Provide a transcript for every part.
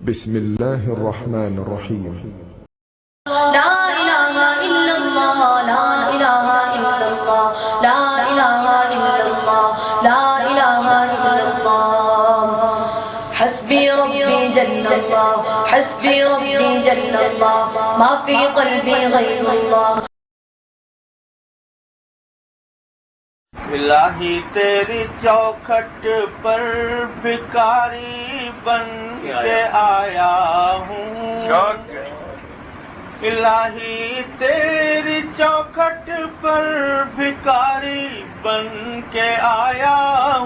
بسم الله الرحمن الرحيم. لا إله إلا الله لا إله إلا الله لا إله إلا الله لا إله إلا الله حسبي ربي جل الله حسبي ربي جل الله ما في قلبي غير الله. الہی تیری چوکھٹ پر بھکاری بن کے آیا ہوں. الہی تیری چوکھٹ پر بھکاری بن کے آیا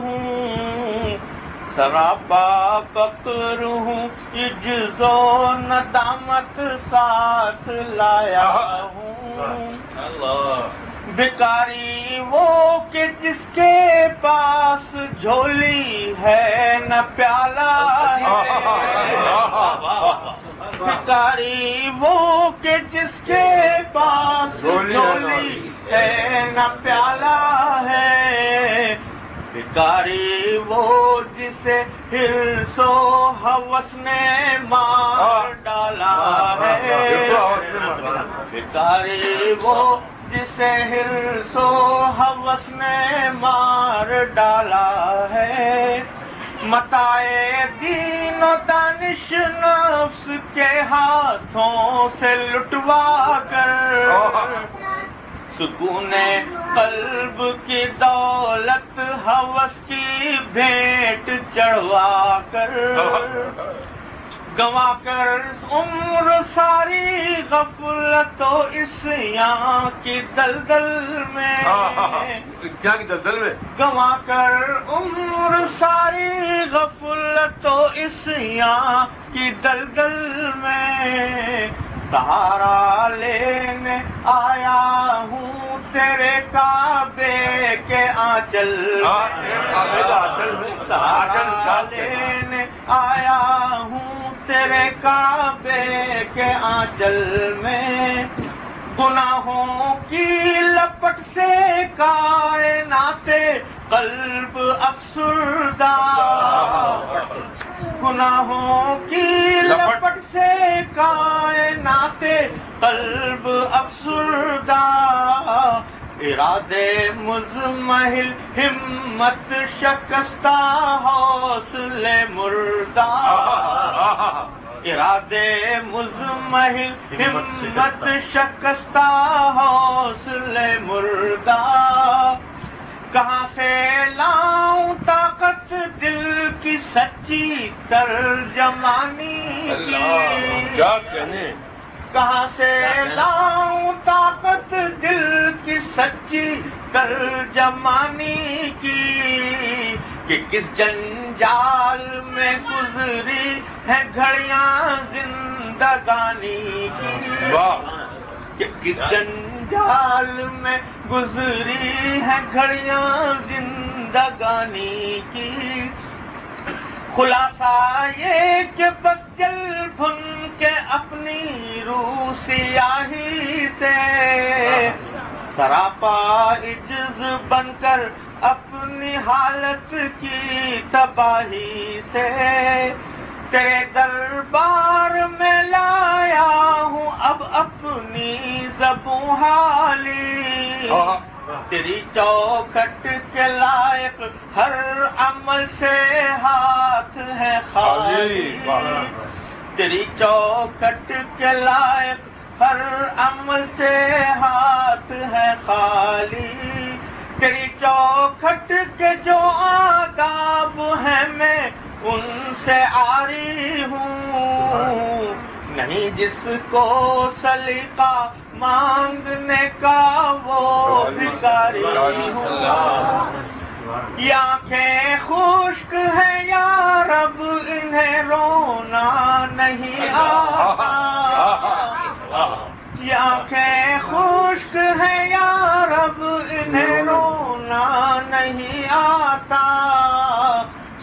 ہوں. سراپا فقر ہوں عجز و ندامت ساتھ لایا ہوں. بھکاری وہ کہ جس کے پاس جھولی ہے نہ پیالہ ہے. بھکاری وہ کہ جس کے پاس جھولی ہے نہ پیالہ ہے. بھکاری وہ جسے حرص و ہوس نے مار ڈالا ہے. بھکاری وہ جسے حرص و ہوس نے مار ڈالا ہے. متاع دین و دانش نفس کے ہاتھوں سے لٹوا کر سکون قلب کی دولت ہوس کی بھیٹ چڑھوا کر گوا کر عمر ساری غفلت و عصیاں کی دلدل میں کیا کی دلدل میں گوا کر عمر ساری غفلت و عصیاں کی دلدل میں. سہارا لینے آیا ہوں تیرے کعبے کے آنچل. سہارا لینے آیا ہوں تیرے کعبے کے آنچل میں. گناہوں کی لپٹ سے کائنات قلب افسردہ. گناہوں کی لپٹ سے کائنات قلب افسردہ. ارادے مزمحل ہمت شکستہ حوصلے مردہ. ارادے مزمحل ہمت شکستہ حوصلے مردہ. کہاں سے لاؤں طاقت دل کی سچی ترجمانی کی. کیا کہنے کہاں سے لاؤں طاقت دل کی سچی ترجمانی کی. کہ کس جنجال میں گزری ہے گھڑیاں زندگانی کی. کہ کس جنجال میں گزری ہے گھڑیاں زندگانی کی. خلاصہ یہ کہ بس جل بھن کے اپنی روح سیاہی سے سراپا عجز بن کر اپنی حالت کی تباہی سے تیرے دربار میں لایا ہوں اب اپنی زبوں حالی. تیری چوکھٹ کے لائق ہر عمل سے ہاتھ ہے خالی. تیری چوکھٹ کے لائق ہر عمل سے ہاتھ ہے خالی. تیری چوکھٹ کے جو آداب ہیں میں ان سے عاری ہوں. نہیں جس کو سلیقہ مانگنے کا وہ بھکاری ہوں. یہ آنکھیں خشک ہیں یا رب انہیں رونا نہیں آتا. یہ آنکھیں خشک ہیں یا رب انہیں رونا نہیں آتا.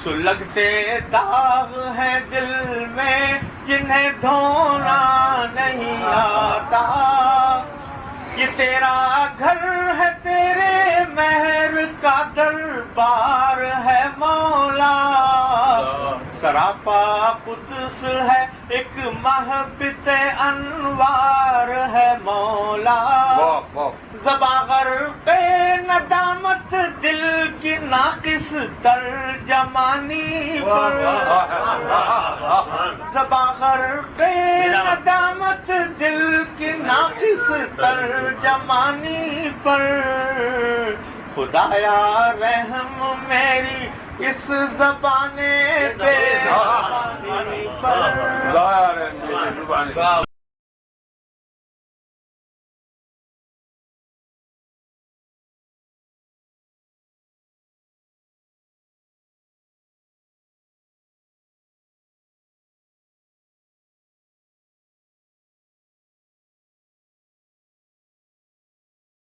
سلگتے داغ ہیں دل میں جنہیں دھونا نہیں آتا. یہ تیرا گھر ہے تیرے مہر کا دربار ہے مولا. سراپا قدس ہے ایک محبت انوار ہے مولا زباں غرق ندامت دل کی ناقص ترجمانی پر زباں غرق ندامت دل کی ناقص ترجمانی پر خدایا رحم میری اس زبان بے زبانی پر